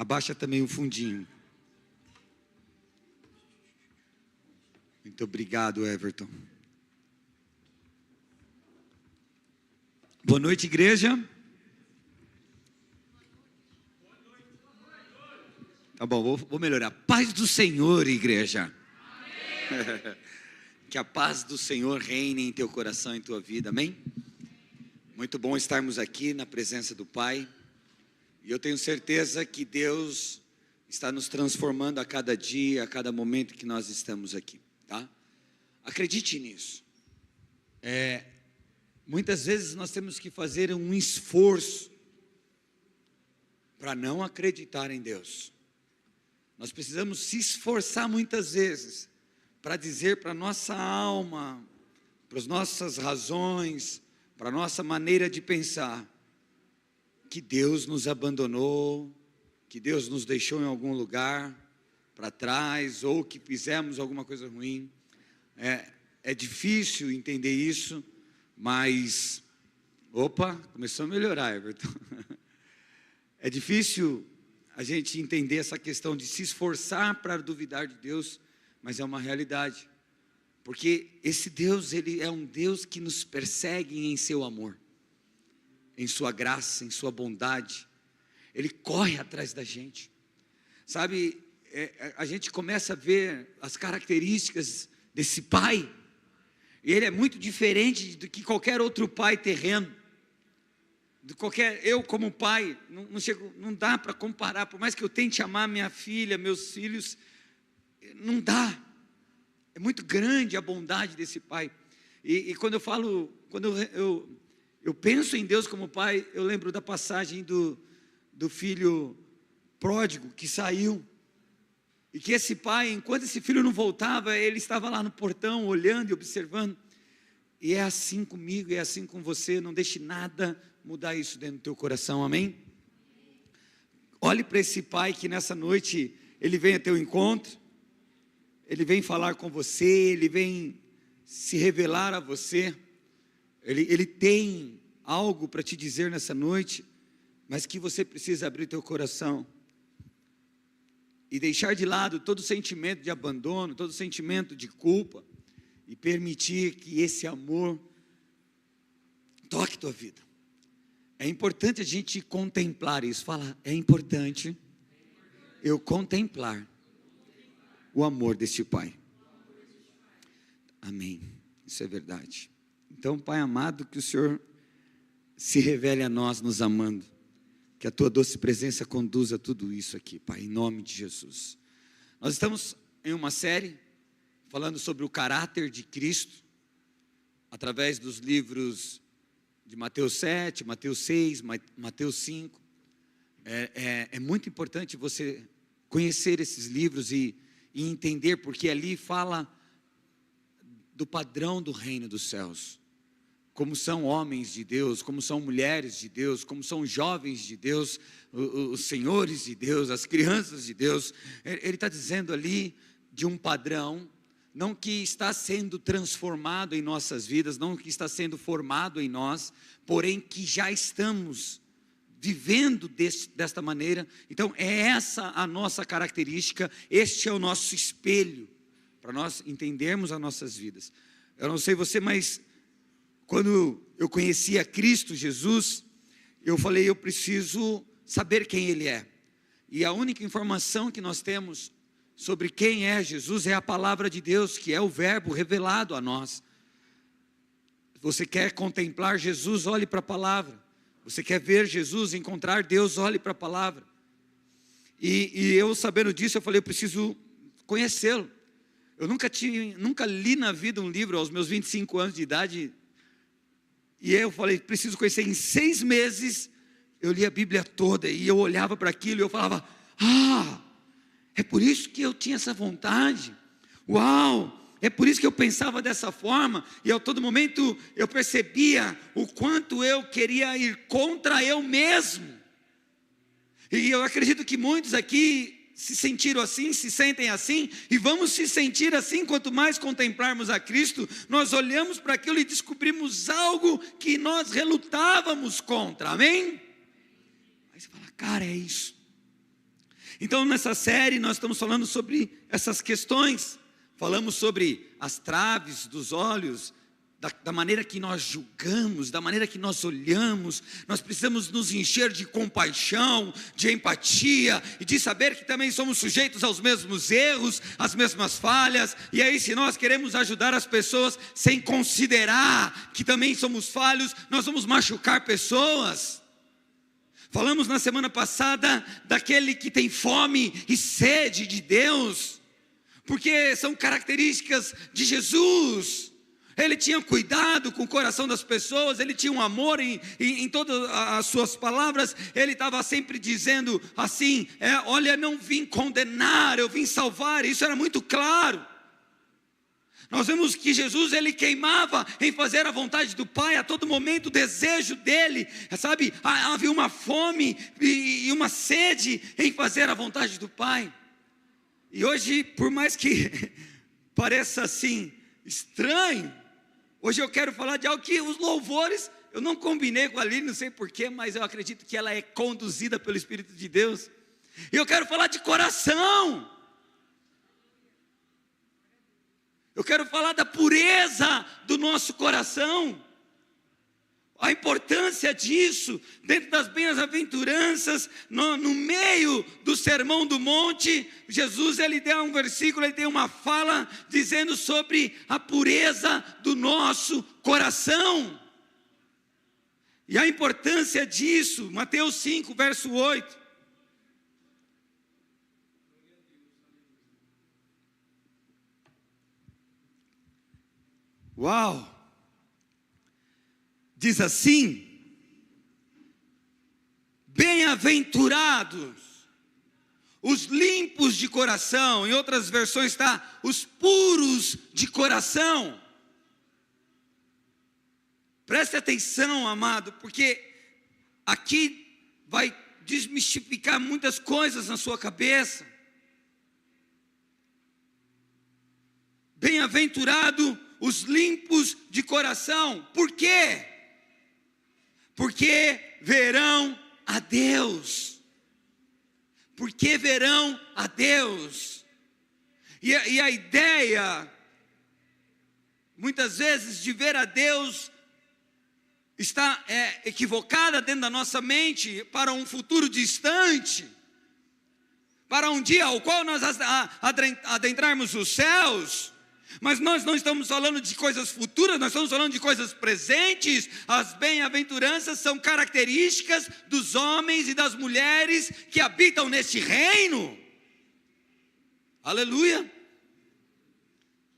Abaixa também o fundinho. Muito obrigado, Everton. Boa noite, igreja. Tá bom, vou melhorar. Paz do Senhor, igreja. Que a paz do Senhor reine em teu coração e em tua vida, amém? Muito bom estarmos aqui na presença do Pai. E eu tenho certeza que Deus está nos transformando a cada dia, a cada momento que nós estamos aqui, tá? Acredite nisso. Muitas vezes nós temos que fazer um esforço para não acreditar em Deus. Nós precisamos se esforçar muitas vezes para dizer para a nossa alma, para as nossas razões, para a nossa maneira de pensar, que Deus nos abandonou, que Deus nos deixou em algum lugar para trás, ou que fizemos alguma coisa ruim. É difícil entender isso, mas, começou a melhorar, Everton. É difícil a gente entender essa questão de se esforçar para duvidar de Deus, mas é uma realidade, porque esse Deus, Ele é um Deus que nos persegue em seu amor, em sua graça, em sua bondade. Ele corre atrás da gente, sabe? A gente começa a ver as características desse Pai, e Ele é muito diferente do que qualquer outro pai terreno, eu como pai, não dá para comparar, por mais que eu tente amar minha filha, meus filhos, não dá, é muito grande a bondade desse Pai, e quando eu penso em Deus como Pai, eu lembro da passagem do filho pródigo que saiu, e que esse pai, enquanto esse filho não voltava, ele estava lá no portão, olhando e observando. E é assim comigo, é assim com você. Não deixe nada mudar isso dentro do teu coração, amém? Olhe para esse pai que nessa noite, ele vem a teu encontro, ele vem falar com você, ele vem se revelar a você, ele tem algo para te dizer nessa noite, mas que você precisa abrir teu coração e deixar de lado todo sentimento de abandono, todo sentimento de culpa, e permitir que esse amor toque tua vida. É importante a gente contemplar isso. Fala, é importante eu contemplar o amor deste Pai. Amém, isso é verdade. Então, Pai amado, que o Senhor se revele a nós nos amando, que a tua doce presença conduza tudo isso aqui, Pai, em nome de Jesus. Nós estamos em uma série falando sobre o caráter de Cristo, através dos livros de Mateus 7, Mateus 6, Mateus 5. É muito importante você conhecer esses livros e entender, porque ali fala do padrão do reino dos céus. Como são homens de Deus, como são mulheres de Deus, como são jovens de Deus, os senhores de Deus, as crianças de Deus. Ele está dizendo ali de um padrão, não que está sendo transformado em nossas vidas, não que está sendo formado em nós, porém que já estamos vivendo desta maneira. Então é essa a nossa característica, este é o nosso espelho, para nós entendermos as nossas vidas. Eu não sei você, mas quando eu conheci a Cristo Jesus, eu falei, eu preciso saber quem Ele é. E a única informação que nós temos sobre quem é Jesus é a palavra de Deus, que é o verbo revelado a nós. Você quer contemplar Jesus, olhe para a palavra. Você quer ver Jesus, encontrar Deus, olhe para a palavra. E eu sabendo disso, eu falei, eu preciso conhecê-lo. Eu nunca li na vida um livro aos meus 25 anos de idade. E eu falei, preciso conhecer. Em 6 meses, eu li a Bíblia toda, e eu olhava para aquilo e eu falava, é por isso que eu tinha essa vontade, é por isso que eu pensava dessa forma, e a todo momento eu percebia o quanto eu queria ir contra eu mesmo, e eu acredito que muitos aqui se sentiram assim, se sentem assim, e vamos se sentir assim, quanto mais contemplarmos a Cristo, nós olhamos para aquilo e descobrimos algo que nós relutávamos contra, amém? Aí você fala, cara, é isso. Então nessa série nós estamos falando sobre essas questões. Falamos sobre as traves dos olhos, da maneira que nós julgamos, da maneira que nós olhamos. Nós precisamos nos encher de compaixão, de empatia e de saber que também somos sujeitos aos mesmos erros, às mesmas falhas. E aí, se nós queremos ajudar as pessoas sem considerar que também somos falhos, nós vamos machucar pessoas. Falamos na semana passada daquele que tem fome e sede de Deus, porque são características de Jesus. Ele tinha cuidado com o coração das pessoas, ele tinha um amor em todas as suas palavras. Ele estava sempre dizendo assim, olha, não vim condenar, eu vim salvar. Isso era muito claro. Nós vemos que Jesus, ele queimava em fazer a vontade do Pai a todo momento. O desejo dele, sabe, havia uma fome e uma sede em fazer a vontade do Pai. E hoje, por mais que pareça assim estranho, hoje eu quero falar de algo que os louvores, eu não combinei com a Aline, não sei porquê, mas eu acredito que ela é conduzida pelo Espírito de Deus. E eu quero falar de coração. Eu quero falar da pureza do nosso coração. A importância disso, dentro das bem-aventuranças, no meio do Sermão do Monte, Jesus, ele deu um versículo, ele tem uma fala, dizendo sobre a pureza do nosso coração. E a importância disso, Mateus 5, verso 8. Uau! Diz assim: bem-aventurados os limpos de coração. Em outras versões está os puros de coração. Preste atenção, amado, porque aqui vai desmistificar muitas coisas na sua cabeça. Bem-aventurado os limpos de coração. Por quê? Porque verão a Deus. Porque verão a Deus. E a ideia, muitas vezes, de ver a Deus está equivocada dentro da nossa mente para um futuro distante, para um dia ao qual nós adentrarmos os céus. Mas nós não estamos falando de coisas futuras, nós estamos falando de coisas presentes. As bem-aventuranças são características dos homens e das mulheres que habitam neste reino. Aleluia!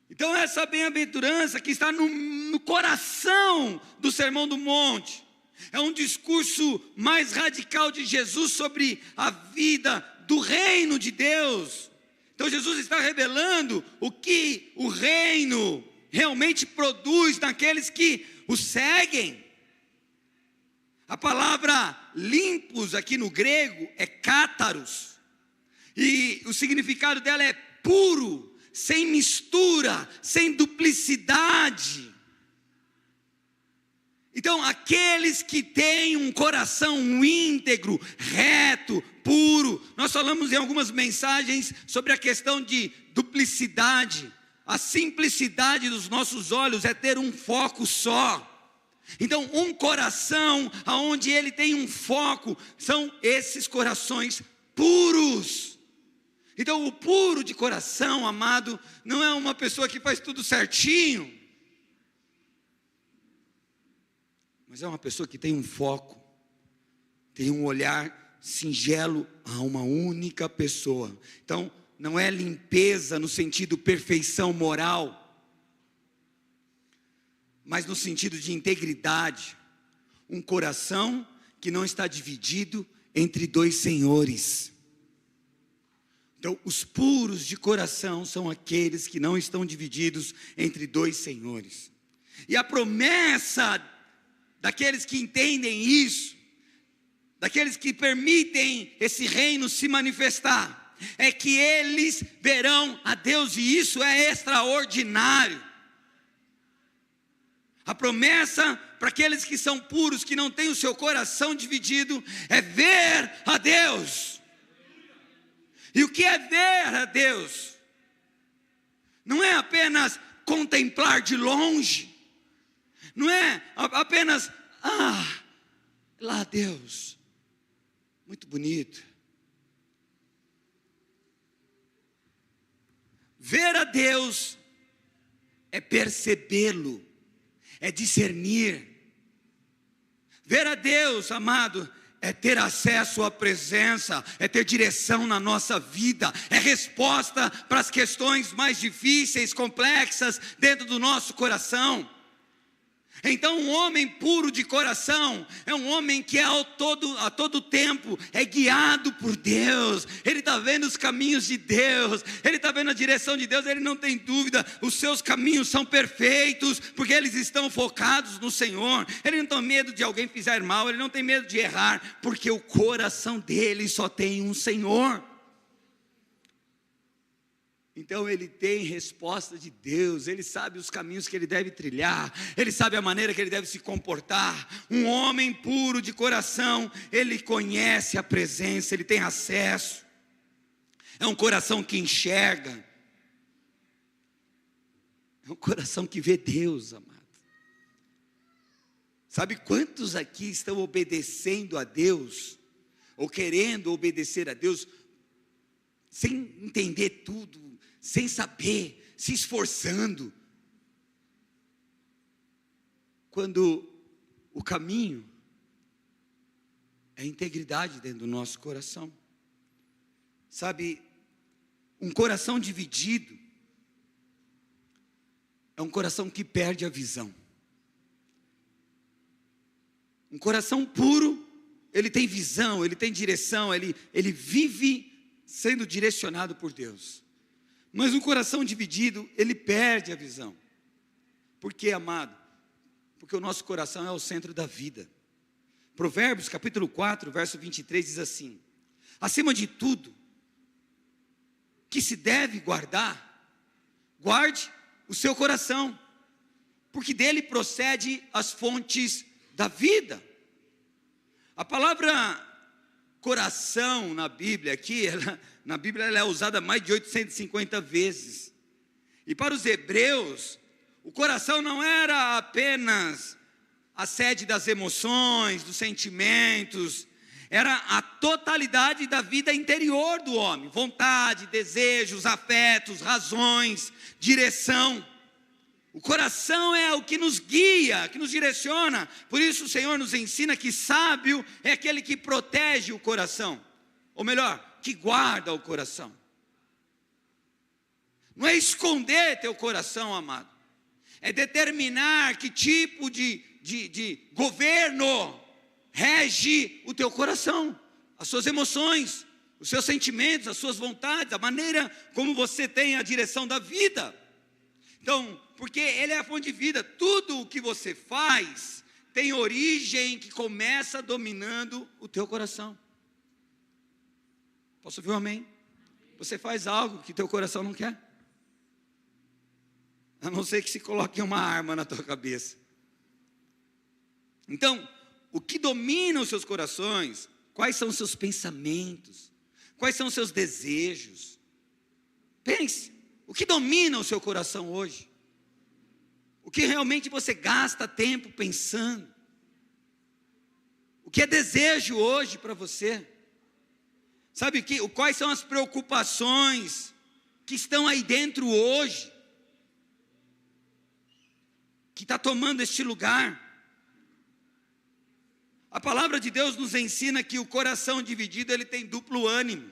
Então essa bem-aventurança que está no coração do Sermão do Monte, é um discurso mais radical de Jesus sobre a vida do reino de Deus. Então Jesus está revelando o que o reino realmente produz naqueles que o seguem. A palavra limpos aqui no grego é cátaros, e o significado dela é puro, sem mistura, sem duplicidade. Então, aqueles que têm um coração íntegro, reto, puro. Nós falamos em algumas mensagens sobre a questão de duplicidade. A simplicidade dos nossos olhos é ter um foco só. Então, um coração onde ele tem um foco, são esses corações puros. Então, o puro de coração, amado, não é uma pessoa que faz tudo certinho, mas é uma pessoa que tem um foco, tem um olhar singelo a uma única pessoa. Então, não é limpeza no sentido perfeição moral, mas no sentido de integridade. Um coração que não está dividido entre dois senhores. Então, os puros de coração são aqueles que não estão divididos entre dois senhores. E a promessa daqueles que entendem isso, daqueles que permitem esse reino se manifestar, é que eles verão a Deus, e isso é extraordinário. A promessa para aqueles que são puros, que não têm o seu coração dividido, é ver a Deus. E o que é ver a Deus? Não é apenas contemplar de longe, não é apenas, lá Deus, muito bonito. Ver a Deus é percebê-lo, é discernir. Ver a Deus, amado, é ter acesso à presença, é ter direção na nossa vida, é resposta para as questões mais difíceis, complexas dentro do nosso coração. Então um homem puro de coração é um homem que a todo tempo é guiado por Deus. Ele está vendo os caminhos de Deus, ele está vendo a direção de Deus, ele não tem dúvida, os seus caminhos são perfeitos, porque eles estão focados no Senhor. Ele não tem medo de alguém fizer mal, ele não tem medo de errar, porque o coração dele só tem um Senhor. Então ele tem resposta de Deus, ele sabe os caminhos que ele deve trilhar, ele sabe a maneira que ele deve se comportar. Um homem puro de coração, ele conhece a presença, ele tem acesso. É um coração que enxerga, é um coração que vê Deus, amado. Sabe quantos aqui estão obedecendo a Deus, ou querendo obedecer a Deus, sem entender tudo, sem saber, se esforçando, quando o caminho é a integridade dentro do nosso coração? Sabe, um coração dividido é um coração que perde a visão. Um coração puro, ele tem visão, ele tem direção, ele vive sendo direcionado por Deus. Mas um coração dividido, ele perde a visão. Por quê, amado? Porque o nosso coração é o centro da vida. Provérbios capítulo 4, verso 23 diz assim: acima de tudo que se deve guardar, guarde o seu coração, porque dele procede as fontes da vida. A palavra coração na Bíblia aqui, na Bíblia ela é usada mais de 850 vezes. E para os hebreus, o coração não era apenas a sede das emoções, dos sentimentos, era a totalidade da vida interior do homem: vontade, desejos, afetos, razões, direção. O coração é o que nos guia, que nos direciona. Por isso o Senhor nos ensina que sábio é aquele que protege o coração, ou melhor, que guarda o coração. Não é esconder teu coração, amado, é determinar que tipo de governo rege o teu coração, as suas emoções, os seus sentimentos, as suas vontades, a maneira como você tem a direção da vida. Então, porque ele é a fonte de vida, tudo o que você faz tem origem que começa dominando o teu coração. Posso ouvir um amém? Você faz algo que teu coração não quer, a não ser que se coloque uma arma na tua cabeça. Então, o que domina os seus corações, quais são os seus pensamentos, quais são os seus desejos? Pense, o que domina o seu coração hoje? O que realmente você gasta tempo pensando? O que é desejo hoje para você? Sabe quais são as preocupações que estão aí dentro hoje, que está tomando este lugar? A palavra de Deus nos ensina que o coração dividido, ele tem duplo ânimo.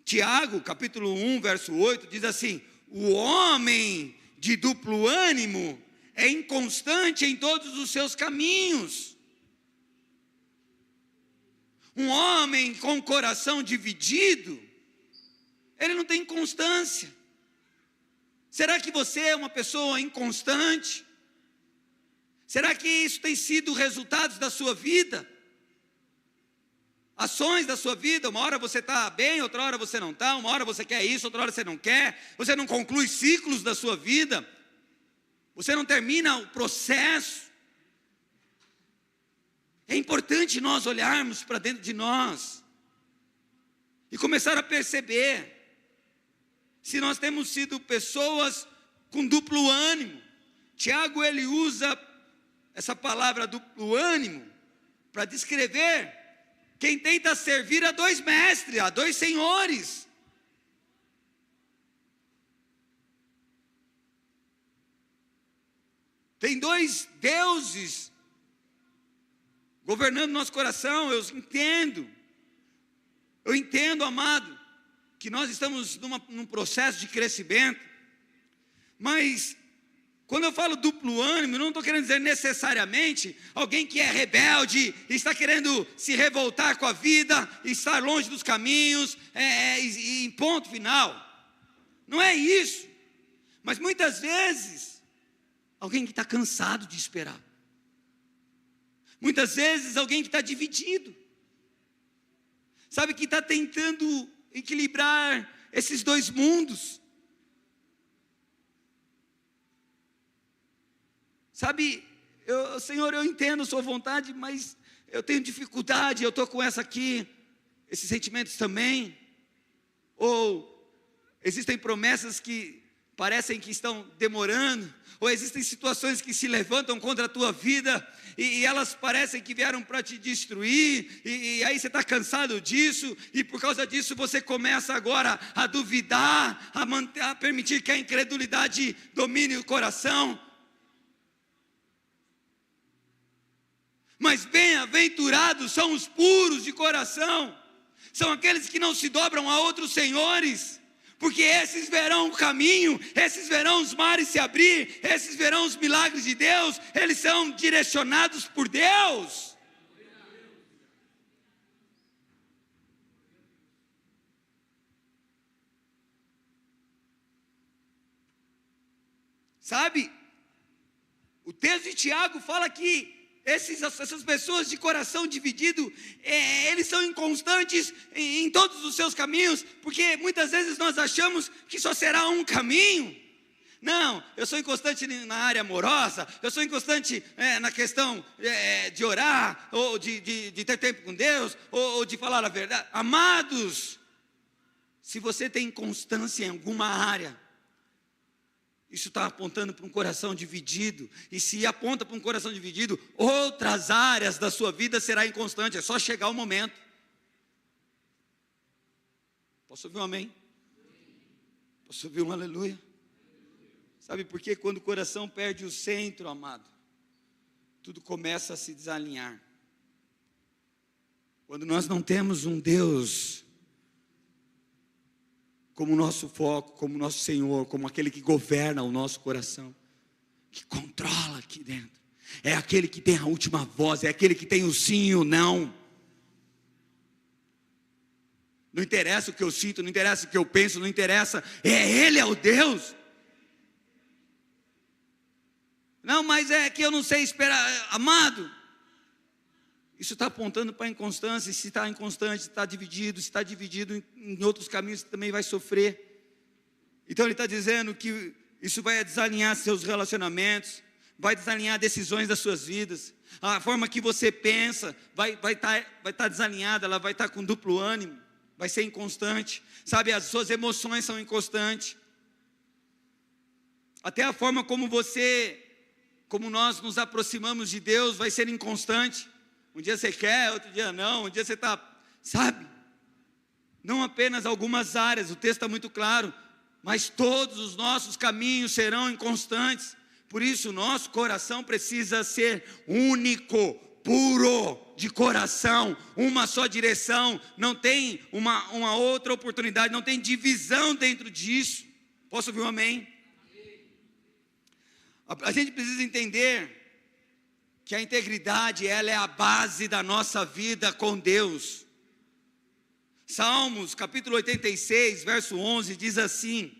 Tiago, capítulo 1, verso 8, diz assim: o homem de duplo ânimo é inconstante em todos os seus caminhos. Um homem com o coração dividido, ele não tem constância. Será que você é uma pessoa inconstante? Será que isso tem sido resultados da sua vida? Ações da sua vida, uma hora você está bem, outra hora você não está, uma hora você quer isso, outra hora você não quer, você não conclui ciclos da sua vida, você não termina o processo. É importante nós olharmos para dentro de nós. e começar a perceber se nós temos sido pessoas com duplo ânimo. Tiago, ele usa essa palavra duplo ânimo para descrever quem tenta servir a dois mestres, a dois senhores. Tem dois deuses governando nosso coração. Eu entendo, amado, que nós estamos num processo de crescimento, mas quando eu falo duplo ânimo, eu não estou querendo dizer necessariamente alguém que é rebelde, está querendo se revoltar com a vida, estar longe dos caminhos, e ponto final. Não é isso, mas muitas vezes, alguém que está cansado de esperar. Muitas vezes alguém que está dividido, sabe, que está tentando equilibrar esses dois mundos. Sabe, Senhor, eu entendo a sua vontade, mas eu tenho dificuldade, eu estou com esses sentimentos também. Ou existem promessas que parecem que estão demorando, ou existem situações que se levantam contra a tua vida, e elas parecem que vieram para te destruir, e aí você está cansado disso, e por causa disso você começa agora a duvidar, a permitir que a incredulidade domine o coração. Mas bem-aventurados são os puros de coração, são aqueles que não se dobram a outros senhores, porque esses verão o caminho, esses verão os mares se abrir, esses verão os milagres de Deus, eles são direcionados por Deus. Sabe, o texto de Tiago fala que essas pessoas de coração dividido, eles são inconstantes em todos os seus caminhos, porque muitas vezes nós achamos que só será um caminho. Não, eu sou inconstante na área amorosa, eu sou inconstante na questão de orar, ou de ter tempo com Deus, ou de falar a verdade. Amados, se você tem inconstância em alguma área, isso está apontando para um coração dividido. E se aponta para um coração dividido, outras áreas da sua vida será inconstante. É só chegar o momento. Posso ouvir um amém? Posso ouvir um aleluia? Sabe por quê? Quando o coração perde o centro, amado, tudo começa a se desalinhar. Quando nós não temos um Deus como nosso foco, como nosso Senhor, como aquele que governa o nosso coração, que controla aqui dentro, é aquele que tem a última voz, é aquele que tem o sim e o não. Não interessa o que eu sinto, não interessa o que eu penso, não interessa, Ele é o Deus. Não, mas é que eu não sei esperar, amado. Isso está apontando para a inconstância. Se está inconstante, está dividido. Se está dividido em outros caminhos, você também vai sofrer. Então ele está dizendo que isso vai desalinhar seus relacionamentos, vai desalinhar decisões das suas vidas. A forma que você pensa vai estar desalinhada, ela vai estar com duplo ânimo, vai ser inconstante. Sabe, as suas emoções são inconstantes. Até a forma como nós nos aproximamos de Deus vai ser inconstante. Um dia você quer, outro dia não, um dia você está, sabe? Não apenas algumas áreas, o texto está muito claro, mas todos os nossos caminhos serão inconstantes. Por isso o nosso coração precisa ser único, puro de coração, uma só direção, não tem uma outra oportunidade, não tem divisão dentro disso. Posso ouvir um amém? A gente precisa entender que a integridade, ela é a base da nossa vida com Deus. Salmos, capítulo 86, verso 11, diz assim: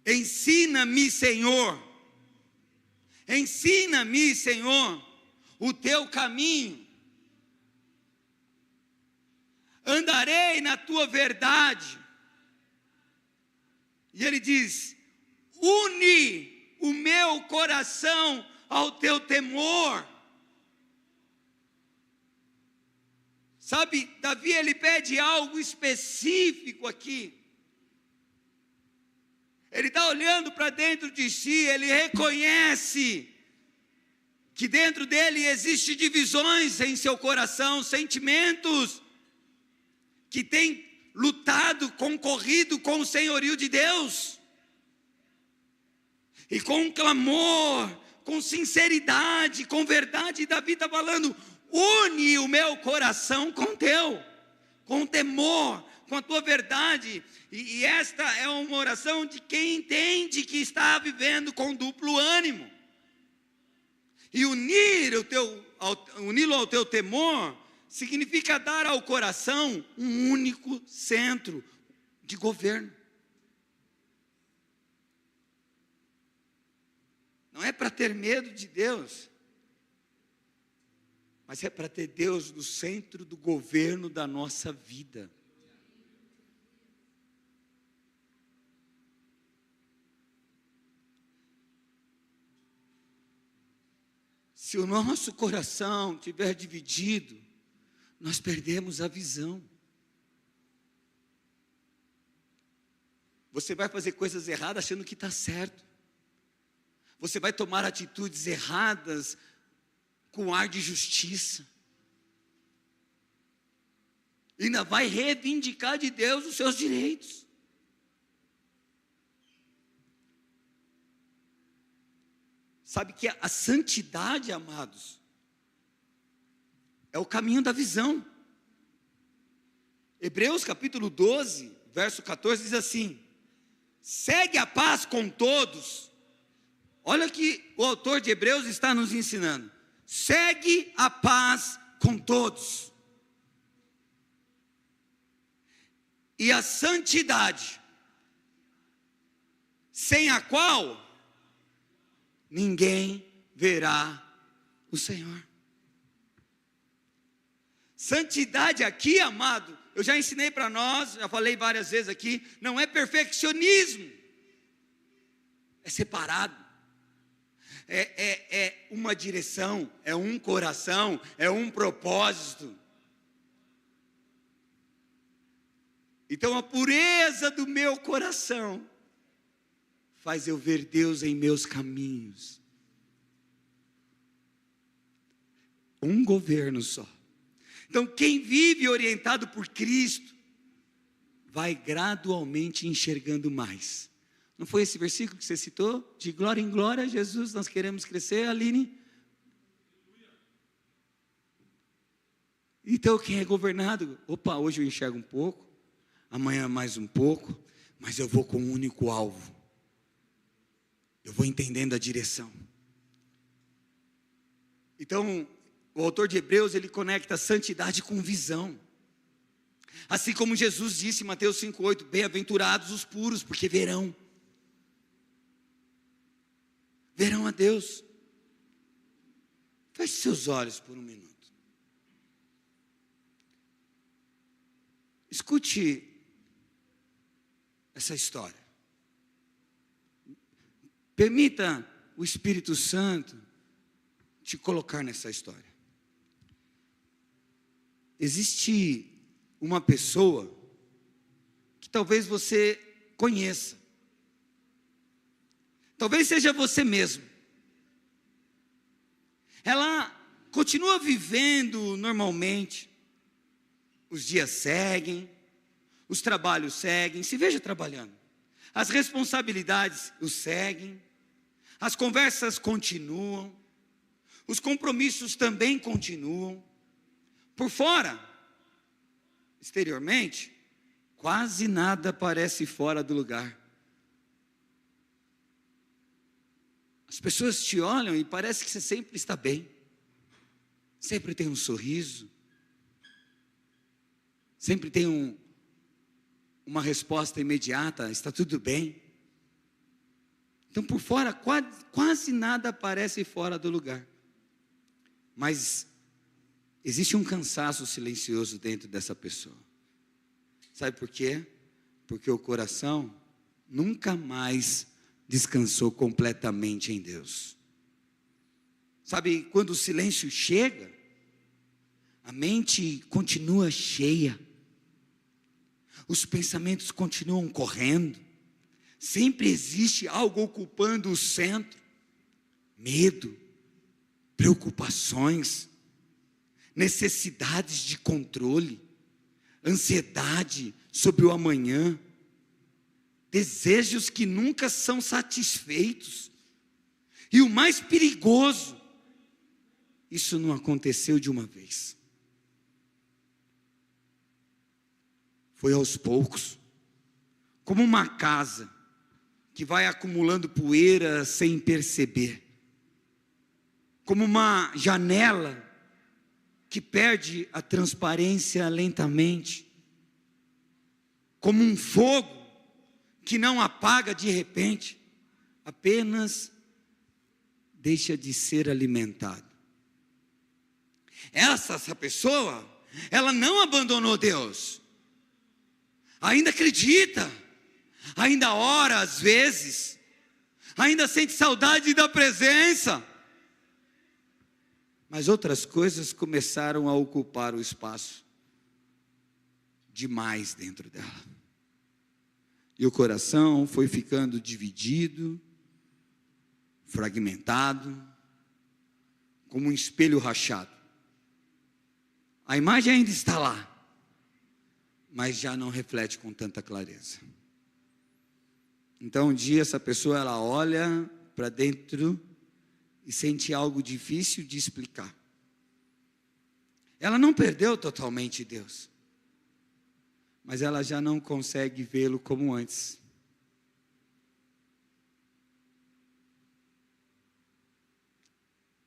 ensina-me, Senhor, o teu caminho, andarei na tua verdade. E ele diz: une o meu coração ao teu temor. Sabe, Davi ele pede algo específico aqui. Ele está olhando para dentro de si, ele reconhece que dentro dele existem divisões em seu coração, sentimentos que tem lutado, concorrido com o senhorio de Deus. E com clamor, com sinceridade, com verdade, Davi está falando: une o meu coração com o teu, com temor, com a tua verdade. E esta é uma oração de quem entende que está vivendo com duplo ânimo. E uni-lo ao teu temor significa dar ao coração um único centro de governo. Não é para ter medo de Deus, mas é para ter Deus no centro do governo da nossa vida. Se o nosso coração estiver dividido, nós perdemos a visão. Você vai fazer coisas erradas achando que está certo. Você vai tomar atitudes erradas com ar de justiça. E ainda vai reivindicar de Deus os seus direitos. Sabe que a santidade, amados, é o caminho da visão. Hebreus capítulo 12, verso 14 diz assim: segue a paz com todos. Olha o que o autor de Hebreus está nos ensinando. Segue a paz com todos. E a santidade, sem a qual ninguém verá o Senhor. Santidade aqui, amado, eu já ensinei para nós, já falei várias vezes aqui, não é perfeccionismo, é separado, é uma direção, é um coração, é um propósito. Então a pureza do meu coração faz eu ver Deus em meus caminhos. Um governo só. Então quem vive orientado por Cristo, vai gradualmente enxergando mais. Não foi esse versículo que você citou? De glória em glória, Jesus, nós queremos crescer, Aline? Então quem é governado, opa, hoje eu enxergo um pouco, amanhã mais um pouco, mas eu vou com um único alvo. Eu vou entendendo a direção. Então, o autor de Hebreus, ele conecta a santidade com visão. Assim como Jesus disse em Mateus 5,8, bem-aventurados os puros, porque verão a Deus. Feche seus olhos por um minuto. Escute essa história. Permita o Espírito Santo te colocar nessa história. Existe uma pessoa que talvez você conheça. Talvez seja você mesmo. Ela continua vivendo normalmente. Os dias seguem, os trabalhos seguem, se veja trabalhando. As responsabilidades os seguem, as conversas continuam, os compromissos também continuam. Por fora, exteriormente, quase nada parece fora do lugar. As pessoas te olham e parece que você sempre está bem, sempre tem um sorriso, sempre tem uma resposta imediata, está tudo bem. Então por fora quase nada parece fora do lugar, mas existe um cansaço silencioso dentro dessa pessoa. Sabe por quê? Porque o coração nunca mais descansou completamente em Deus. Sabe, quando o silêncio chega, A mente continua cheia. Os pensamentos continuam correndo. Sempre existe algo ocupando o centro. Medo, preocupações, necessidades de controle, ansiedade sobre o amanhã, desejos que nunca são satisfeitos. E o mais perigoso, isso não aconteceu de uma vez. Foi aos poucos, como uma casa que vai acumulando poeira sem perceber, como uma janela que perde a transparência lentamente, como um fogo que não apaga de repente, apenas deixa de ser alimentado. Essa pessoa, ela não abandonou Deus, ainda acredita, ainda ora às vezes, ainda sente saudade da presença, mas outras coisas começaram a ocupar o espaço demais dentro dela, e o coração foi ficando dividido, fragmentado, como um espelho rachado. A imagem ainda está lá, mas já não reflete com tanta clareza. Então um dia essa pessoa, ela olha para dentro e sente algo difícil de explicar. Ela não perdeu totalmente Deus, mas ela já não consegue vê-lo como antes.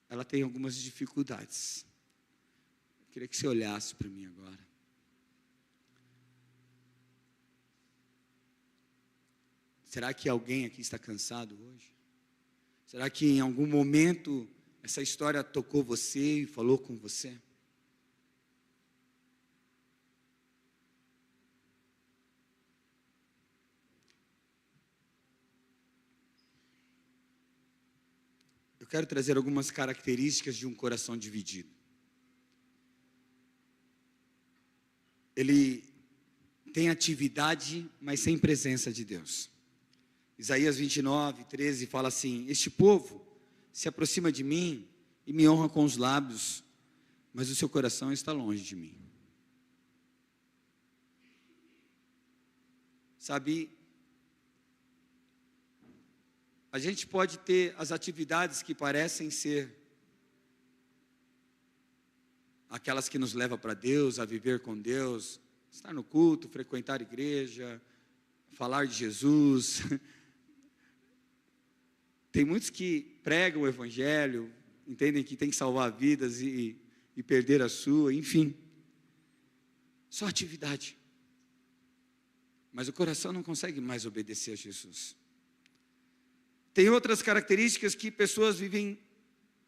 Ela tem algumas dificuldades. Eu queria que você olhasse para mim agora. Será que alguém aqui está cansado hoje? Será que em algum momento essa história tocou você e falou com você? Eu quero trazer algumas características de um coração dividido. Ele tem atividade, mas sem presença de Deus. Isaías 29, 13 fala assim: este povo se aproxima de mim e me honra com os lábios, mas o seu coração está longe de mim. Sabe, a gente pode ter as atividades que parecem ser aquelas que nos levam para Deus, a viver com Deus, estar no culto, frequentar a igreja, falar de Jesus. Tem muitos que pregam o evangelho, entendem que tem que salvar vidas e perder a sua, enfim. Só atividade. Mas o coração não consegue mais obedecer a Jesus. Tem outras características que pessoas vivem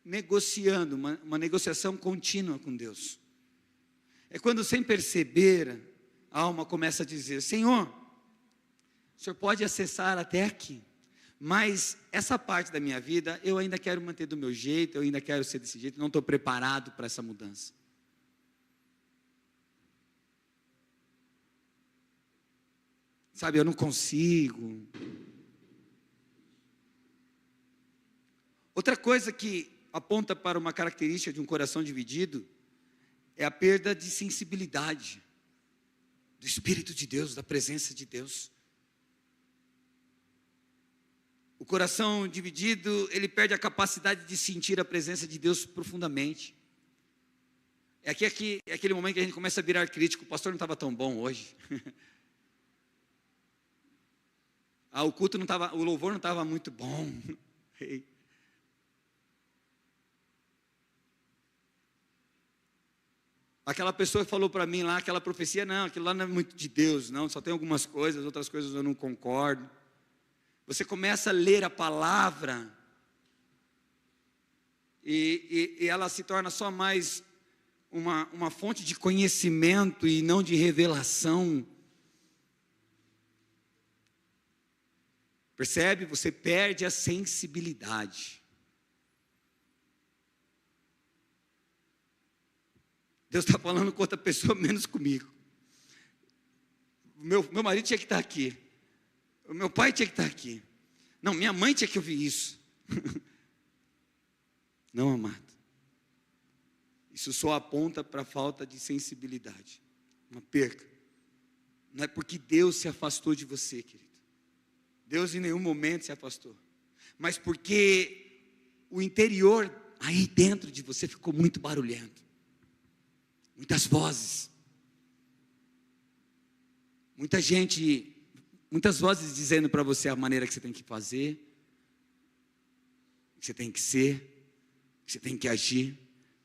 negociando, uma negociação contínua com Deus. É quando, sem perceber, a alma começa a dizer: Senhor, o Senhor pode acessar até aqui, mas essa parte da minha vida eu ainda quero manter do meu jeito, eu ainda quero ser desse jeito, não estou preparado para essa mudança. Sabe, eu não consigo. Outra coisa que aponta para uma característica de um coração dividido é a perda de sensibilidade do Espírito de Deus, da presença de Deus. O coração dividido, ele perde a capacidade de sentir a presença de Deus profundamente. É aquele momento que a gente começa a virar crítico: o pastor não estava tão bom hoje. O culto não estava, o louvor não estava muito bom. Aquela pessoa falou para mim lá, aquela profecia, não, aquilo lá não é muito de Deus, não, só tem algumas coisas, outras coisas eu não concordo. Você começa a ler a palavra e ela se torna só mais uma fonte de conhecimento e não de revelação. Percebe? Você perde a sensibilidade. Deus está falando com outra pessoa, menos comigo. Meu marido tinha que estar aqui. O meu pai tinha que estar aqui. Não, minha mãe tinha que ouvir isso. Não, amado. Isso só aponta para a falta de sensibilidade. Uma perca. Não é porque Deus se afastou de você, querido. Deus em nenhum momento se afastou. Mas porque o interior, aí dentro de você, ficou muito barulhento. Muitas vozes. Muita gente, muitas vozes dizendo para você a maneira que você tem que fazer, que você tem que ser, que você tem que agir,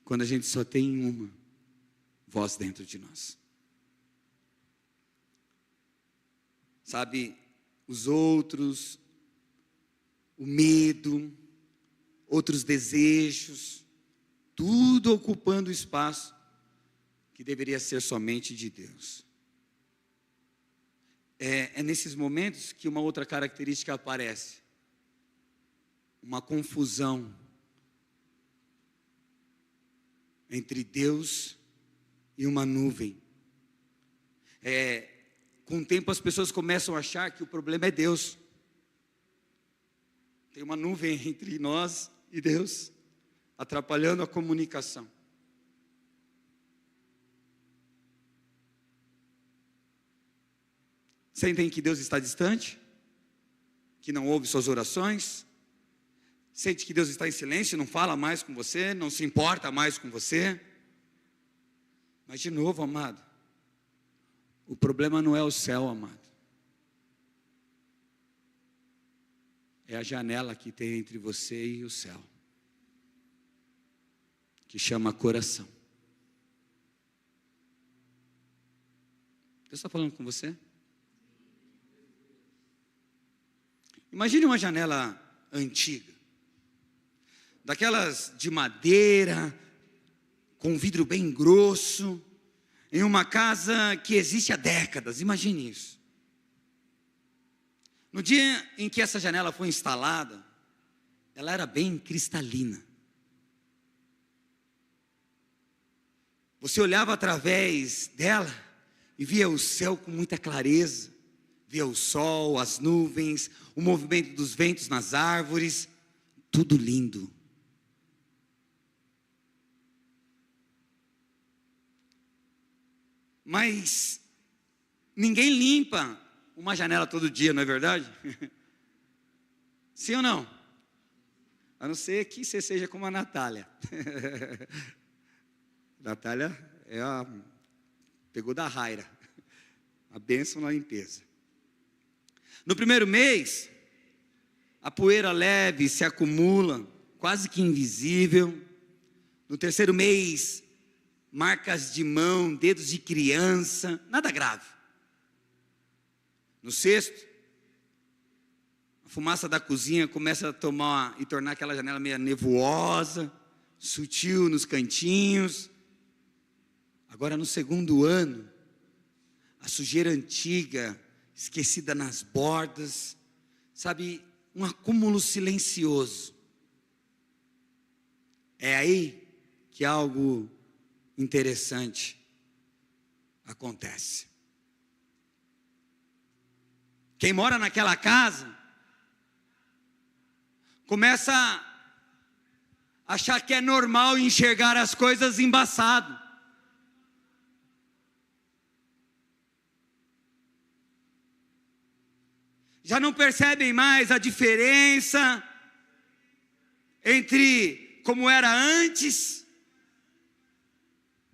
quando a gente só tem uma voz dentro de nós. Sabe, os outros, o medo, outros desejos, tudo ocupando o espaço que deveria ser somente de Deus. É nesses momentos que uma outra característica aparece. Uma confusão entre Deus e uma nuvem. Com o tempo as pessoas começam a achar que o problema é Deus. Tem uma nuvem entre nós e Deus, atrapalhando a comunicação. Sentem que Deus está distante? Que não ouve suas orações? Sente que Deus está em silêncio, não fala mais com você, não se importa mais com você? Mas de novo, amado, o problema não é o céu, amado. É a janela que tem entre você e o céu, que chama coração. Deus está falando com você? Imagine uma janela antiga, daquelas de madeira, com vidro bem grosso, em uma casa que existe há décadas. Imagine isso. No dia em que essa janela foi instalada, ela era bem cristalina. Você olhava através dela e via o céu com muita clareza, via o sol, as nuvens, o movimento dos ventos nas árvores, tudo lindo. Mas ninguém limpa uma janela todo dia, não é verdade? Sim ou não? A não ser que você seja como a Natália. Natália pegou da Raira, a bênção na limpeza. No primeiro mês, a poeira leve se acumula, quase que invisível. No terceiro mês, marcas de mão, dedos de criança, nada grave. No sexto, a fumaça da cozinha começa a tomar e tornar aquela janela meio nevosa, sutil nos cantinhos. Agora no segundo ano, a sujeira antiga, esquecida nas bordas, sabe, um acúmulo silencioso. É aí que algo interessante acontece. Quem mora naquela casa começa a achar que é normal enxergar as coisas embaçado. Já não percebem mais a diferença entre como era antes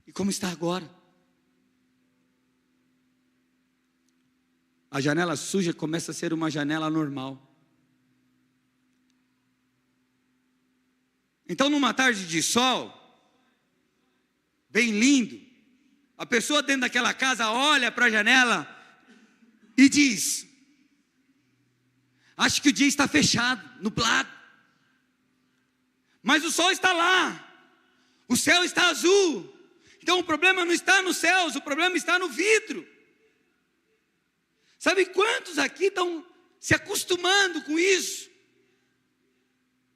e como está agora. A janela suja começa a ser uma janela normal. Então, numa tarde de sol, bem lindo, a pessoa dentro daquela casa olha para a janela e diz: acho que o dia está fechado, nublado. Mas o sol está lá, o céu está azul. Então o problema não está nos céus, o problema está no vidro. Sabe quantos aqui estão se acostumando com isso?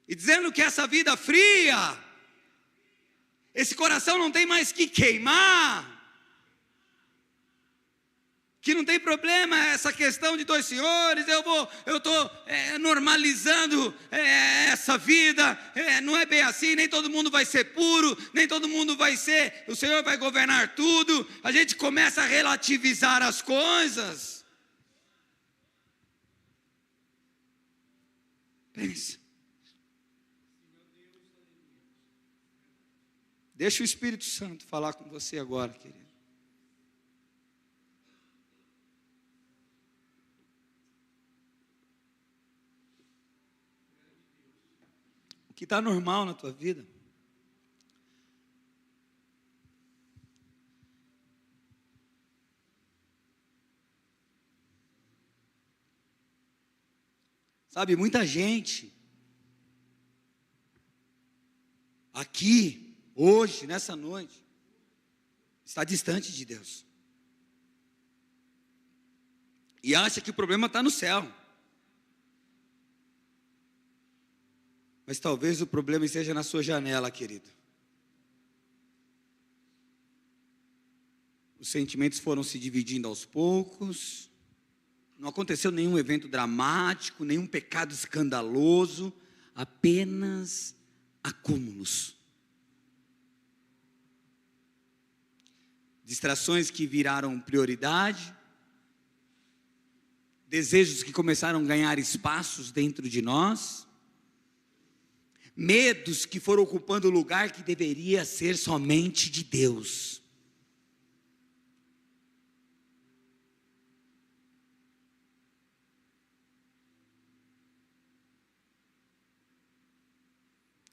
E dizendo que essa vida fria esse coração não tem mais que queimar, que não tem problema essa questão de dois senhores, eu estou normalizando essa vida, não é bem assim, nem todo mundo vai ser puro, nem todo mundo vai ser, o Senhor vai governar tudo, a gente começa a relativizar as coisas. Pensa. Deixa o Espírito Santo falar com você agora, querido. O que está normal na tua vida? Sabe, muita gente aqui, hoje, nessa noite, está distante de Deus. E acha que o problema está no céu. Mas talvez o problema esteja na sua janela, querido. Os sentimentos foram se dividindo aos poucos. Não aconteceu nenhum evento dramático, nenhum pecado escandaloso, apenas acúmulos. Distrações que viraram prioridade, desejos que começaram a ganhar espaços dentro de nós, medos que foram ocupando o lugar que deveria ser somente de Deus.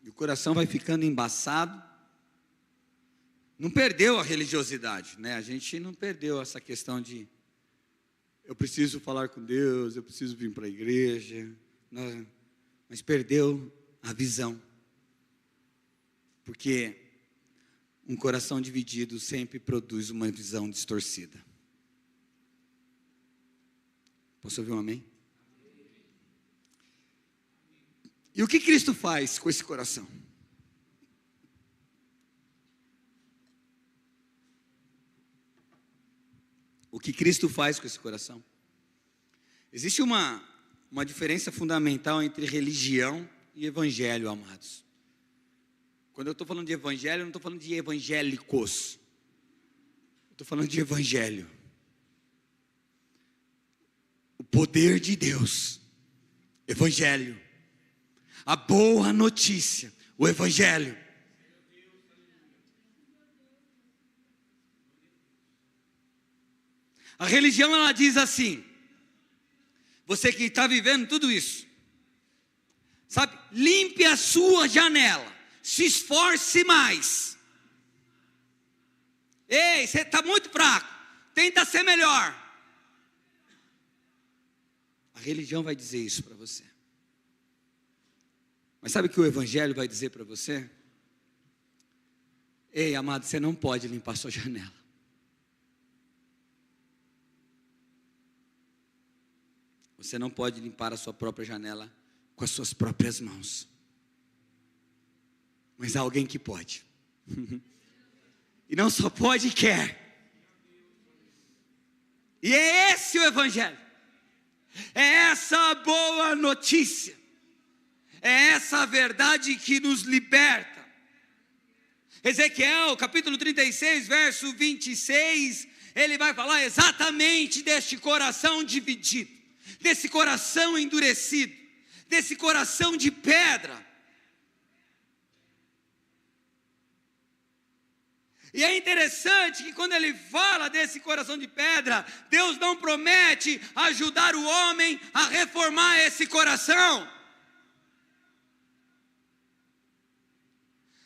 E o coração vai ficando embaçado. Não perdeu a religiosidade, né? A gente não perdeu essa questão de eu preciso falar com Deus, eu preciso vir para a igreja, mas perdeu a visão, porque um coração dividido sempre produz uma visão distorcida. Posso ouvir um amém? E o que Cristo faz com esse coração? O que Cristo faz com esse coração? Existe uma diferença fundamental entre religião e evangelho, amados. Quando eu estou falando de evangelho, eu não estou falando de evangélicos. Eu estou falando de evangelho. O poder de Deus. Evangelho. A boa notícia. O evangelho. A religião, ela diz assim: você que está vivendo tudo isso, sabe, limpe a sua janela, se esforce mais. Ei, você está muito fraco, tenta ser melhor. A religião vai dizer isso para você. Mas sabe o que o evangelho vai dizer para você? Ei, amado, você não pode limpar sua janela. Você não pode limpar a sua própria janela com as suas próprias mãos. Mas há alguém que pode. E não só pode, quer. E é esse o evangelho. É essa a boa notícia. É essa a verdade que nos liberta. Ezequiel, capítulo 36, verso 26, ele vai falar exatamente deste coração dividido, desse coração endurecido, desse coração de pedra. E é interessante que quando ele fala desse coração de pedra, Deus não promete ajudar o homem a reformar esse coração.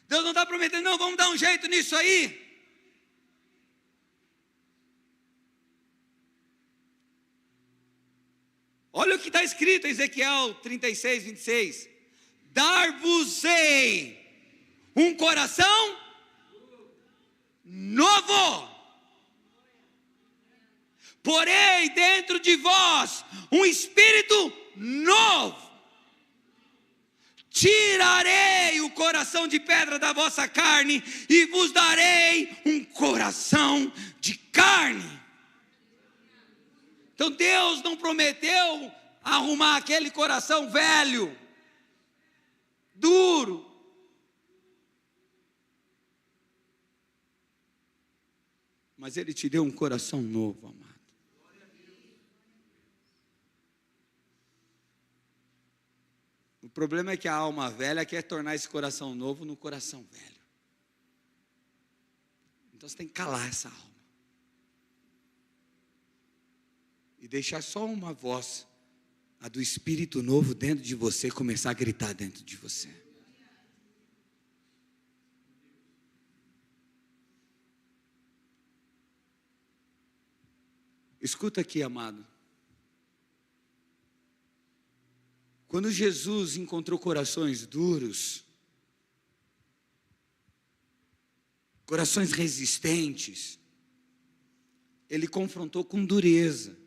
Deus não está prometendo, não, vamos dar um jeito nisso aí. Olha o que está escrito em Ezequiel 36, 26. Dar-vos-ei um coração novo. Porei dentro de vós um espírito novo. tirarei o coração de pedra da vossa carne e vos darei um coração de carne. Então Deus não prometeu arrumar aquele coração velho, duro. Mas Ele te deu um coração novo, amado. O problema é que a alma velha quer tornar esse coração novo no coração velho. Então você tem que calar essa alma. E deixar só uma voz, a do Espírito novo dentro de você, começar a gritar dentro de você. Escuta aqui, amado. Quando Jesus encontrou corações duros, corações resistentes, Ele confrontou com dureza.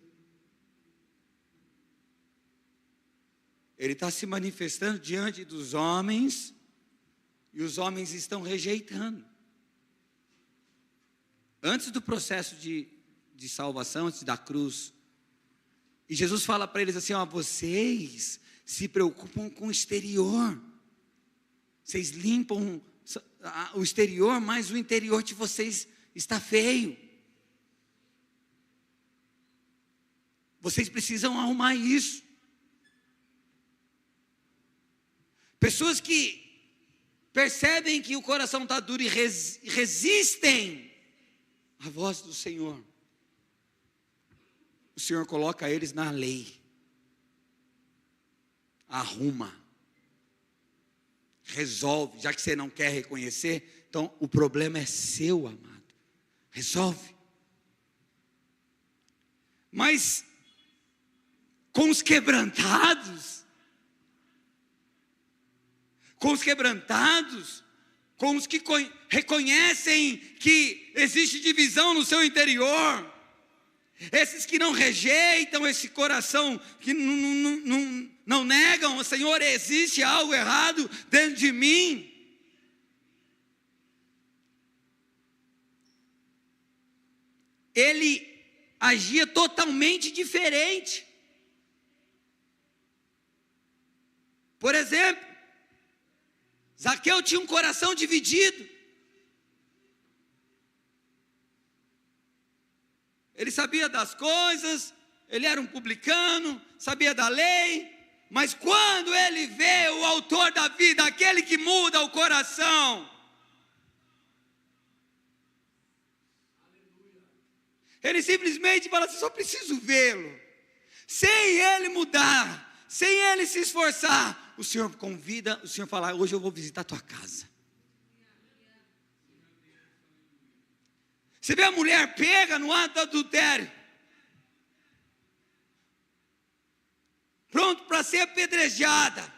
Ele está se manifestando diante dos homens, e os homens estão rejeitando. Antes do processo de salvação, antes da cruz, e Jesus fala para eles assim: ó, vocês se preocupam com o exterior, vocês limpam o exterior, mas o interior de vocês está feio. Vocês precisam arrumar isso. Pessoas que percebem que o coração está duro e resistem à voz do Senhor. O Senhor coloca eles na lei. Arruma. Resolve. Já que você não quer reconhecer, então o problema é seu, amado. Resolve. Mas com os quebrantados, com os que reconhecem que existe divisão no seu interior, esses que não rejeitam esse coração, que não negam, Senhor, existe algo errado dentro de mim. Ele agia totalmente diferente. Por exemplo, Zaqueu tinha um coração dividido. Ele sabia das coisas, ele era um publicano, sabia da lei, mas quando ele vê o autor da vida, aquele que muda o coração, ele simplesmente fala assim: só preciso vê-lo. Sem ele mudar, sem ele se esforçar, o Senhor convida, o Senhor fala: hoje eu vou visitar a tua casa. Você vê a mulher pega no ato do adultério, pronto para ser apedrejada,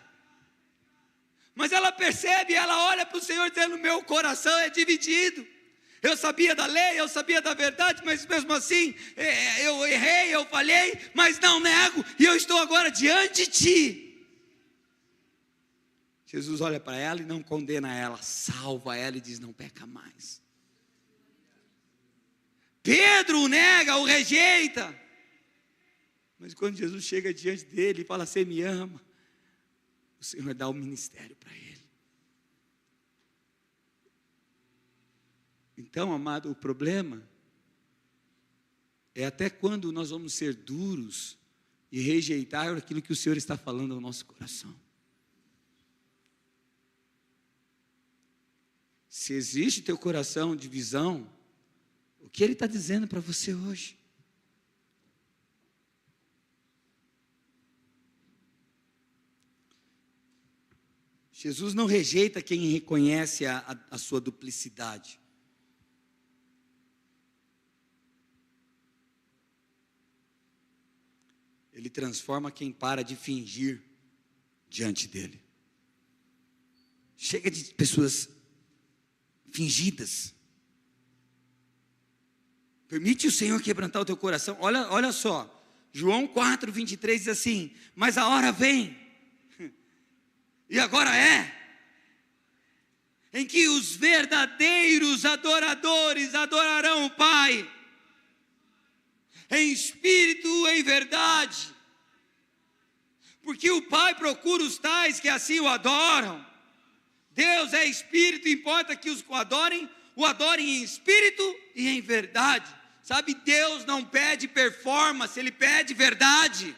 mas ela percebe, ela olha para o Senhor dizendo: meu coração é dividido. Eu sabia da lei, eu sabia da verdade, mas mesmo assim, eu errei, eu falhei, mas não nego, e eu estou agora diante de ti. Jesus olha para ela e não condena ela, salva ela e diz: não peca mais. Pedro o nega, o rejeita, mas quando Jesus chega diante dele e fala: você me ama, o Senhor dá o ministério para ele. Então, amado, o problema é até quando nós vamos ser duros e rejeitar aquilo que o Senhor está falando ao nosso coração. Se existe teu coração divisão, o que Ele está dizendo para você hoje? Jesus não rejeita quem reconhece a sua duplicidade. Ele transforma quem para de fingir diante dele. Chega de pessoas fingidas. Permite o Senhor quebrantar o teu coração. Olha só, João 4:23 diz assim: mas a hora vem, e agora em que os verdadeiros adoradores adorarão o Pai, em espírito e em verdade, porque o Pai procura os tais que assim o adoram. Deus é espírito, importa que os o adorem em espírito e em verdade. Sabe, Deus não pede performance, Ele pede verdade.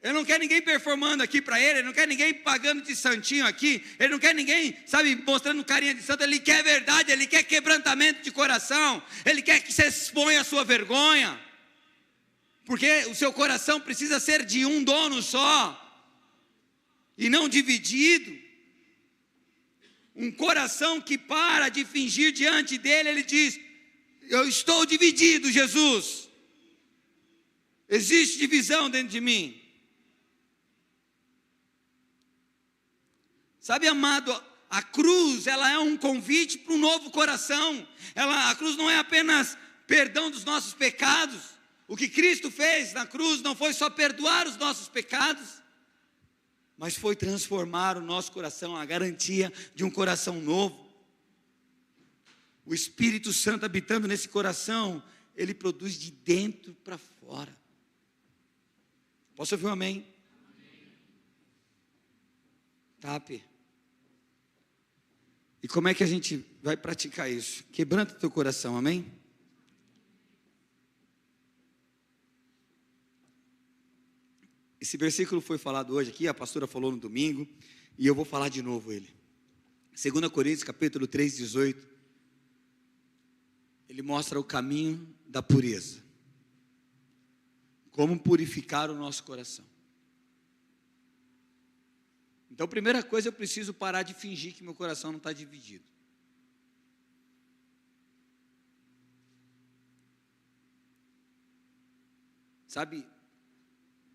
Ele não quer ninguém performando aqui para Ele não quer ninguém pagando de santinho aqui, Ele não quer ninguém, sabe, mostrando carinha de santo. Ele quer verdade, Ele quer quebrantamento de coração, Ele quer que você exponha a sua vergonha, porque o seu coração precisa ser de um dono só, e não dividido. Um coração que para de fingir diante dele, ele diz: eu estou dividido, Jesus, existe divisão dentro de mim. Sabe, amado, a cruz, ela é um convite para um novo coração. A cruz não é apenas perdão dos nossos pecados. O que Cristo fez na cruz não foi só perdoar os nossos pecados, mas foi transformar o nosso coração, a garantia de um coração novo. O Espírito Santo habitando nesse coração, ele produz de dentro para fora. Posso ouvir um amém? Tape. E como é que a gente vai praticar isso? Quebranta teu coração, amém? Esse versículo foi falado hoje aqui, a pastora falou no domingo, e eu vou falar de novo ele. 2 Coríntios capítulo 3, 18. Ele mostra o caminho da pureza. Como purificar o nosso coração. Então, primeira coisa, eu preciso parar de fingir que meu coração não está dividido. Sabe,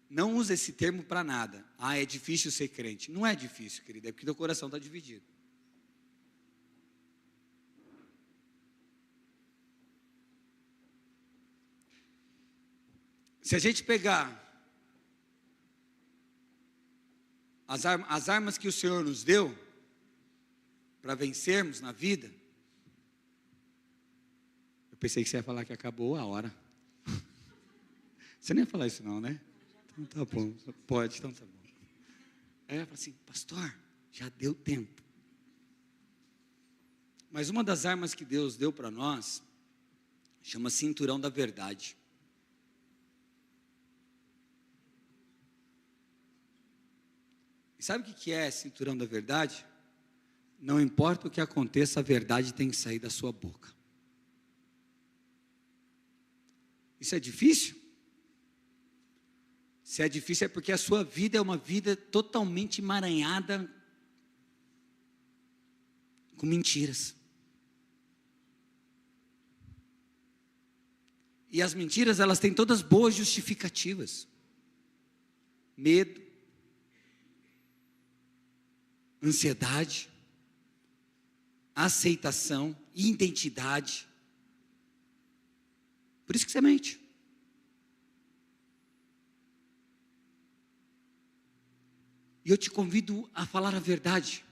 não usa esse termo para nada. É difícil ser crente. Não é difícil, querida, é porque teu coração está dividido. Se a gente pegar as armas que o Senhor nos deu para vencermos na vida, eu pensei que você ia falar que acabou a hora. Você nem ia falar isso não, né? Então tá bom, pode, então tá bom. Aí ela fala assim: pastor, já deu tempo. Mas uma das armas que Deus deu para nós chama cinturão da verdade. E sabe o que é cinturão da verdade? Não importa o que aconteça, a verdade tem que sair da sua boca. Isso é difícil? Se é difícil é porque a sua vida é uma vida totalmente emaranhada com mentiras. E as mentiras, elas têm todas boas justificativas. Medo, ansiedade, aceitação, identidade. Por isso que você mente. E eu te convido a falar a verdade,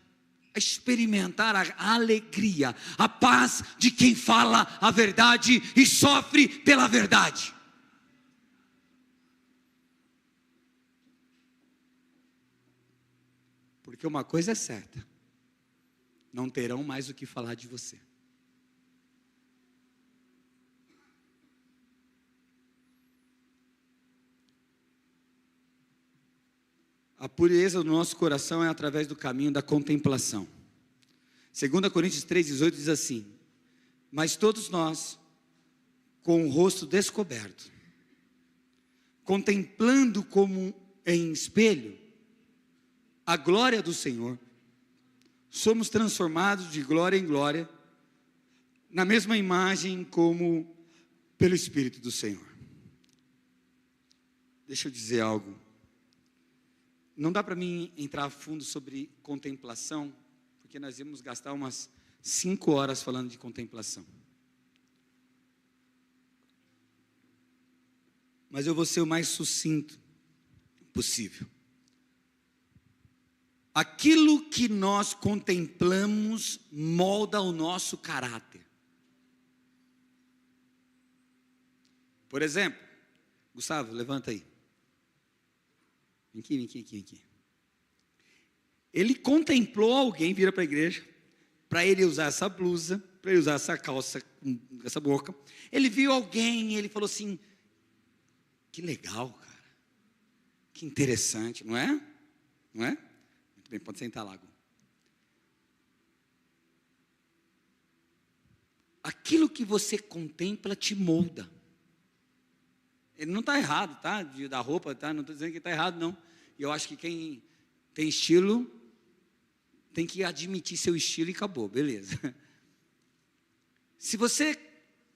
a experimentar a alegria, a paz de quem fala a verdade e sofre pela verdade. Porque uma coisa é certa: não terão mais o que falar de você. A pureza do nosso coração é através do caminho da contemplação. 2 Coríntios 3,18 diz assim: mas todos nós, com o rosto descoberto, contemplando como em espelho a glória do Senhor, somos transformados de glória em glória, na mesma imagem como pelo Espírito do Senhor. Deixa eu dizer algo. Não dá para mim entrar a fundo sobre contemplação, porque nós íamos gastar umas 5 horas falando de contemplação. Mas eu vou ser o mais sucinto. impossível. Aquilo que nós contemplamos molda o nosso caráter. Por exemplo, Gustavo, levanta aí. Vem aqui. Ele contemplou alguém, vira para a igreja, para ele usar essa blusa, para ele usar essa calça com essa boca. Ele viu alguém e ele falou assim: que legal, cara. Que interessante, não é? Não é? Muito bem, pode sentar lá, Gu. Aquilo que você contempla te molda. Ele não está errado, tá? Da roupa, tá? Não estou dizendo que está errado, não. E eu acho que quem tem estilo tem que admitir seu estilo e acabou, beleza. Se você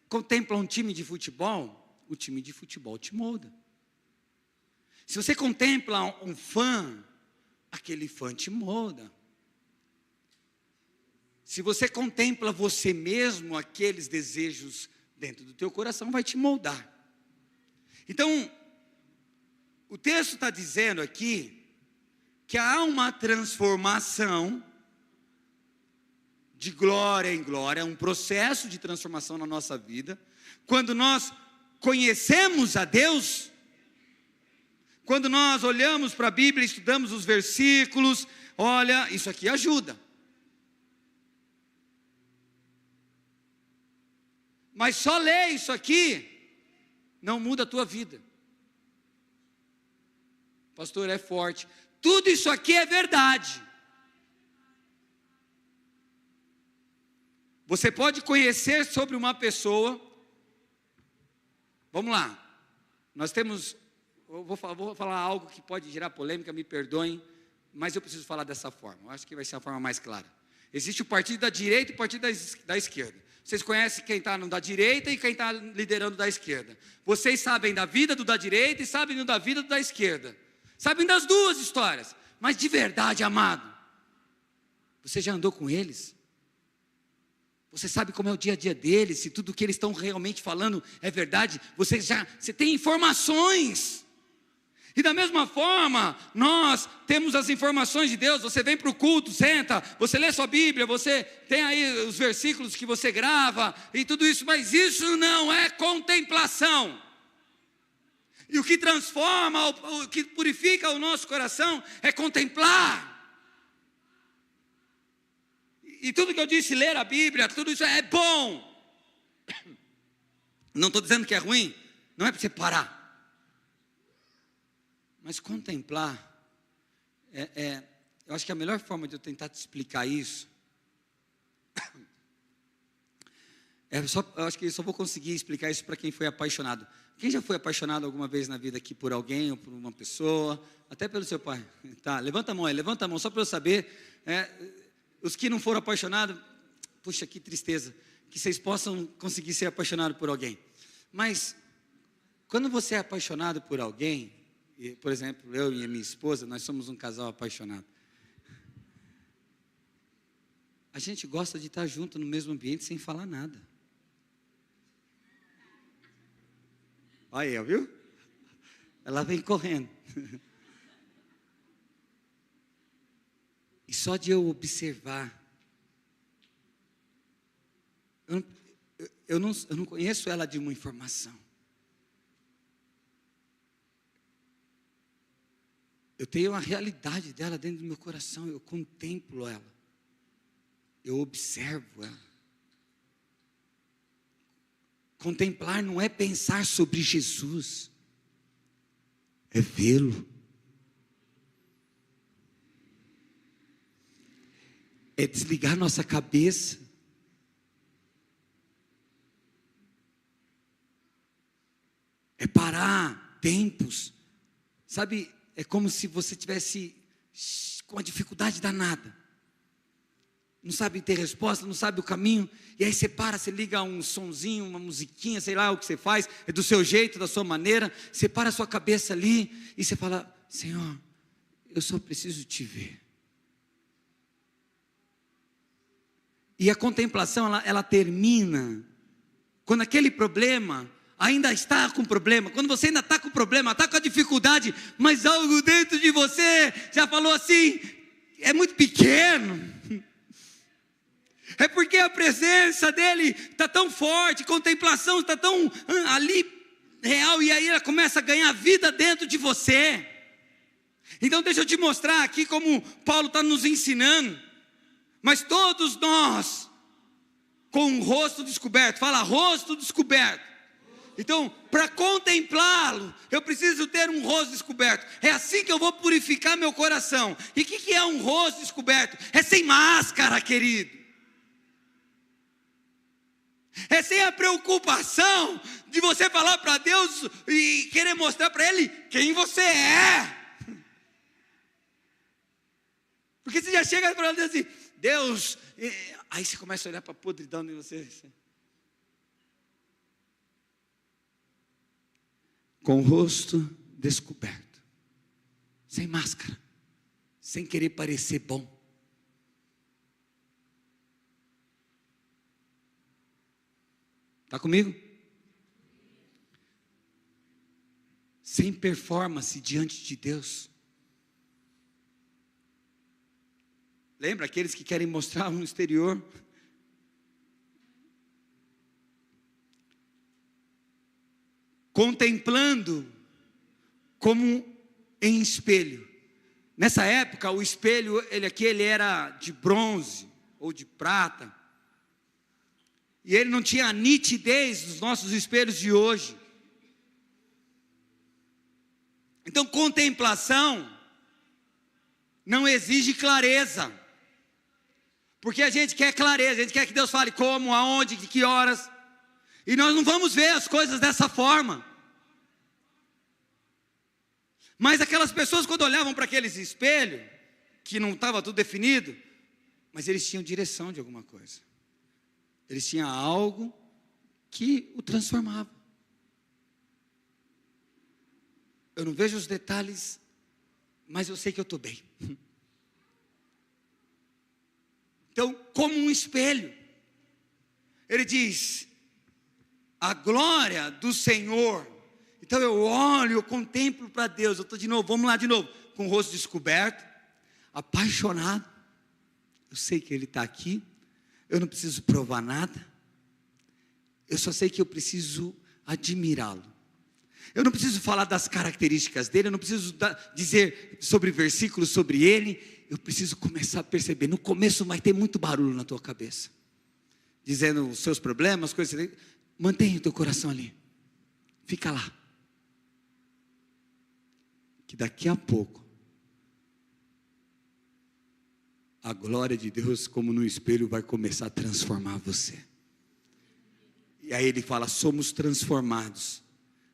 contempla um time de futebol, o time de futebol te molda. Se você contempla um fã, aquele fã te molda. Se você contempla você mesmo, aqueles desejos dentro do teu coração vai te moldar. Então, o texto está dizendo aqui que há uma transformação de glória em glória, um processo de transformação na nossa vida, quando nós conhecemos a Deus, quando nós olhamos para a Bíblia, estudamos os versículos, olha, isso aqui ajuda. Mas só ler isso aqui não muda a tua vida. Pastor, é forte. Tudo isso aqui é verdade. Você pode conhecer sobre uma pessoa. Vamos lá. Nós temos, vou falar algo que pode gerar polêmica, me perdoem, mas eu preciso falar dessa forma. Eu acho que vai ser a forma mais clara. Existe o partido da direita e o partido da esquerda. Vocês conhecem quem está no da direita e quem está liderando da esquerda. Vocês sabem da vida do da direita e sabem da vida do da esquerda. Sabem das duas histórias. Mas de verdade, amado, você já andou com eles? Você sabe como é o dia a dia deles? Se tudo que eles estão realmente falando é verdade? Você tem informações. E da mesma forma, nós temos as informações de Deus. Você vem para o culto, senta, você lê sua Bíblia, você tem aí os versículos que você grava e tudo isso, mas isso não é contemplação. E o que transforma, o que purifica o nosso coração é contemplar. E tudo que eu disse, ler a Bíblia, tudo isso é bom. Não estou dizendo que é ruim, não é para você parar. Mas contemplar, eu acho que a melhor forma de eu tentar te explicar isso, eu acho que eu só vou conseguir explicar isso para quem foi apaixonado. Quem já foi apaixonado alguma vez na vida aqui por alguém, ou por uma pessoa, até pelo seu pai? Tá, levanta a mão só para eu saber. Os que não foram apaixonados, puxa, que tristeza, que vocês possam conseguir ser apaixonados por alguém. Mas, quando você é apaixonado por alguém, por exemplo, eu e a minha esposa, nós somos um casal apaixonado. A gente gosta de estar junto no mesmo ambiente sem falar nada. Olha aí, viu? Ela vem correndo. E só de eu observar, eu não conheço ela de uma informação. Eu tenho a realidade dela dentro do meu coração, eu contemplo ela, eu observo ela. Contemplar não é pensar sobre Jesus, é vê-lo. É desligar nossa cabeça. É parar tempos. Sabe, é como se você tivesse com uma dificuldade danada. Não sabe ter resposta, não sabe o caminho. E aí você para, você liga um sonzinho, uma musiquinha, sei lá o que você faz. É do seu jeito, da sua maneira. Você para a sua cabeça ali e você fala: Senhor, eu só preciso te ver. E a contemplação, ela termina quando aquele problema, ainda está com problema, quando você ainda está com problema, está com a dificuldade, mas algo dentro de você já falou assim, é muito pequeno, é porque a presença dele está tão forte, contemplação está tão ali real, e aí ela começa a ganhar vida dentro de você. Então deixa eu te mostrar aqui como Paulo está nos ensinando, mas todos nós, com o rosto descoberto, fala rosto descoberto. Então, para contemplá-lo, eu preciso ter um rosto descoberto. É assim que eu vou purificar meu coração. E o que é um rosto descoberto? É sem máscara, querido. É sem a preocupação de você falar para Deus e querer mostrar para Ele quem você é. Porque você já chega para Deus assim, Deus, aí você começa a olhar para a podridão de você. Com o rosto descoberto, sem máscara, sem querer parecer bom. Está comigo? Sem performance diante de Deus. Lembra aqueles que querem mostrar um exterior? Contemplando como em espelho. Nessa época o espelho, ele era de bronze ou de prata. E ele não tinha a nitidez dos nossos espelhos de hoje. Então contemplação não exige clareza. Porque a gente quer clareza, a gente quer que Deus fale como, aonde, de que horas. E nós não vamos ver as coisas dessa forma. Mas aquelas pessoas, quando olhavam para aqueles espelhos, que não estava tudo definido, mas eles tinham direção de alguma coisa. Eles tinham algo que o transformava. Eu não vejo os detalhes, mas eu sei que eu estou bem. Então, como um espelho, ele diz, a glória do Senhor. Então eu olho, eu contemplo para Deus. Eu estou de novo, vamos lá de novo, com o rosto descoberto, apaixonado. Eu sei que Ele está aqui, eu não preciso provar nada, eu só sei que eu preciso admirá-lo. Eu não preciso falar das características dele, eu não preciso dizer sobre versículos sobre ele, eu preciso começar a perceber. No começo vai ter muito barulho na tua cabeça, dizendo os seus problemas, coisas assim. Mantenha o teu coração ali, fica lá, que daqui a pouco, a glória de Deus, como no espelho, vai começar a transformar você. E aí ele fala, somos transformados.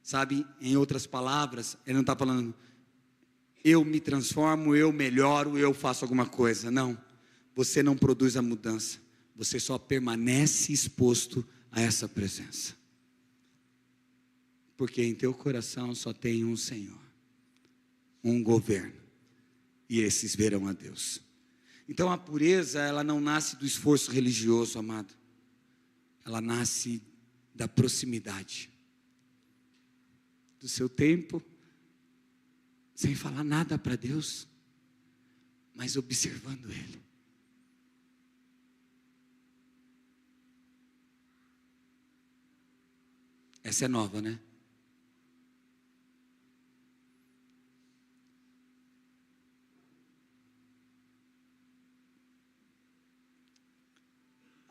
Sabe, em outras palavras, ele não está falando, eu me transformo, eu melhoro, eu faço alguma coisa. Não, você não produz a mudança, você só permanece exposto a essa presença. Porque em teu coração só tem um Senhor, um governo, e esses verão a Deus. Então a pureza, ela não nasce do esforço religioso, amado. Ela nasce da proximidade. Do seu tempo, sem falar nada para Deus, mas observando Ele. Essa é nova, né?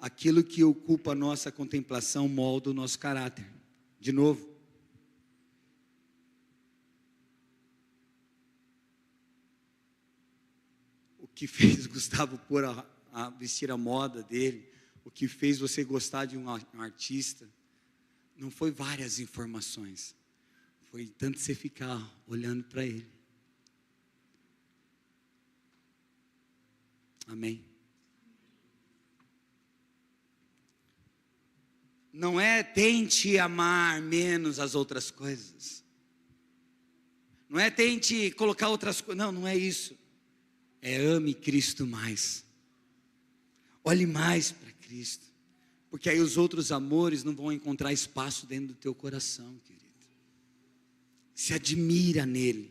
Aquilo que ocupa a nossa contemplação molda o nosso caráter. De novo. O que fez Gustavo pôr a vestir a moda dele, o que fez você gostar de um artista, não foi várias informações, foi tanto você ficar olhando para ele. Amém? Não é tente amar menos as outras coisas, não é tente colocar outras coisas, não é isso. É ame Cristo mais, olhe mais para Cristo, Porque aí os outros amores não vão encontrar espaço dentro do teu coração, querido. Se admira nele.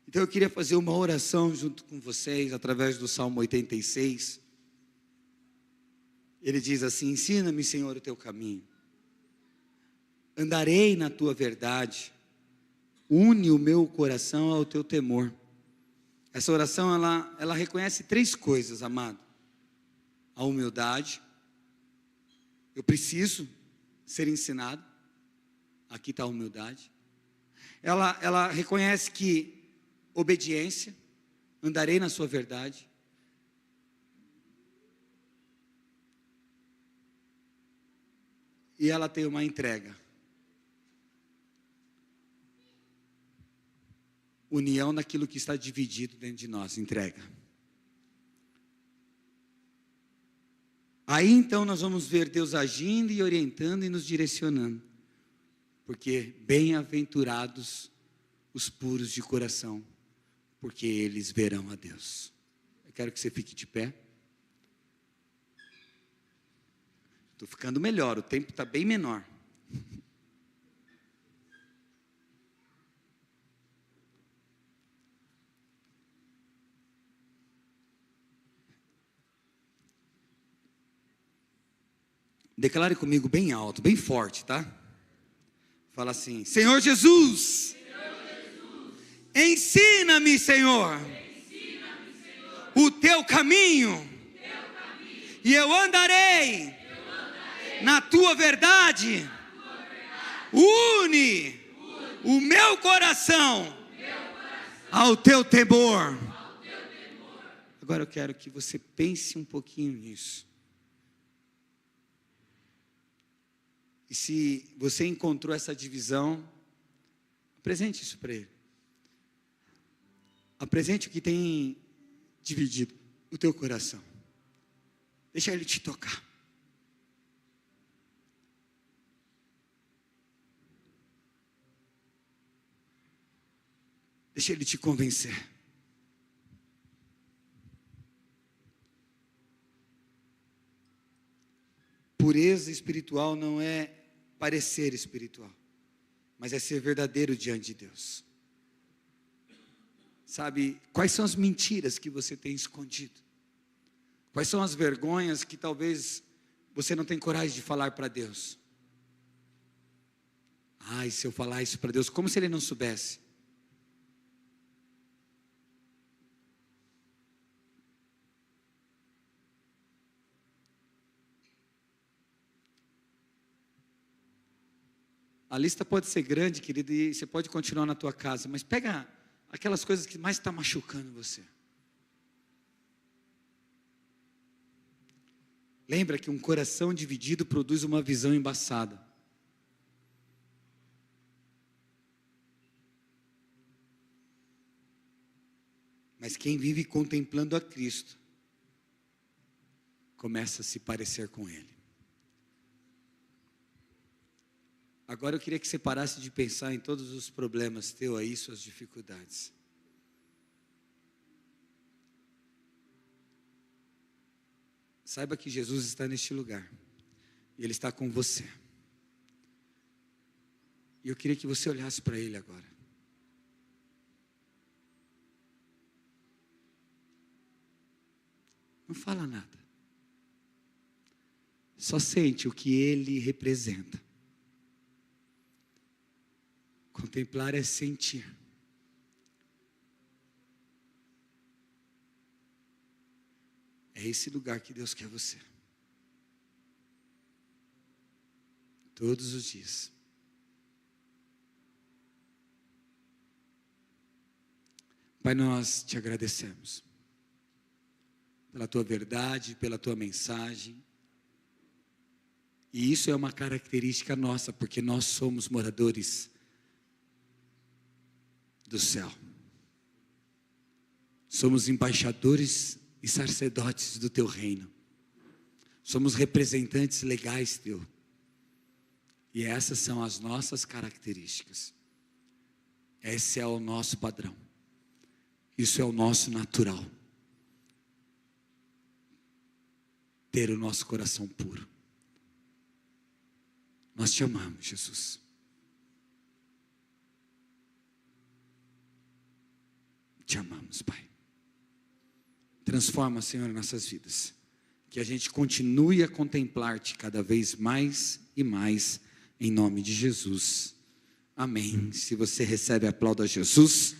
Então eu queria fazer uma oração junto com vocês, através do Salmo 86. Ele diz assim: ensina-me, Senhor, o teu caminho. Andarei na tua verdade. Une o meu coração ao teu temor. Essa oração, ela reconhece 3 coisas, amado. A humildade. Eu preciso ser ensinado. Aqui está a humildade. Ela reconhece que obediência. Andarei na sua verdade. E ela tem uma entrega. União naquilo que está dividido dentro de nós, entrega. Aí então nós vamos ver Deus agindo e orientando e nos direcionando. Porque bem-aventurados os puros de coração, porque eles verão a Deus. Eu quero que você fique de pé. Estou ficando melhor, o tempo está bem menor. Declare comigo bem alto, bem forte, tá? Fala assim: Senhor Jesus, ensina-me, Senhor, o teu caminho, e eu andarei na tua verdade. Une o meu coração ao teu temor. Agora eu quero que você pense um pouquinho nisso. E se você encontrou essa divisão, apresente isso para ele. Apresente o que tem dividido o teu coração. Deixa ele te tocar. Deixa ele te convencer. Pureza espiritual não é parecer espiritual, mas é ser verdadeiro diante de Deus. Sabe, quais são as mentiras que você tem escondido? Quais são as vergonhas que talvez você não tem coragem de falar para Deus? Ai, se eu falar isso para Deus, como se Ele não soubesse? A lista pode ser grande, querido, e você pode continuar na tua casa, mas pega aquelas coisas que mais está machucando você. Lembra que um coração dividido produz uma visão embaçada. Mas quem vive contemplando a Cristo, começa a se parecer com Ele. Agora eu queria que você parasse de pensar em todos os problemas teus aí, suas dificuldades. Saiba que Jesus está neste lugar. E Ele está com você. E eu queria que você olhasse para Ele agora. Não fala nada. Só sente o que Ele representa. Contemplar é sentir. É esse lugar que Deus quer você. Todos os dias. Pai, nós te agradecemos. Pela tua verdade, pela tua mensagem. E isso é uma característica nossa, porque nós somos moradores do céu. Somos embaixadores e sacerdotes do teu reino. Somos representantes legais teu. E essas são as nossas características. Esse é o nosso padrão. Isso é o nosso natural. Ter o nosso coração puro. Nós te amamos, Jesus. Te amamos, Pai. Transforma, Senhor, nossas vidas. Que a gente continue a contemplar-te cada vez mais e mais, em nome de Jesus. Amém. Se você recebe, aplauda Jesus.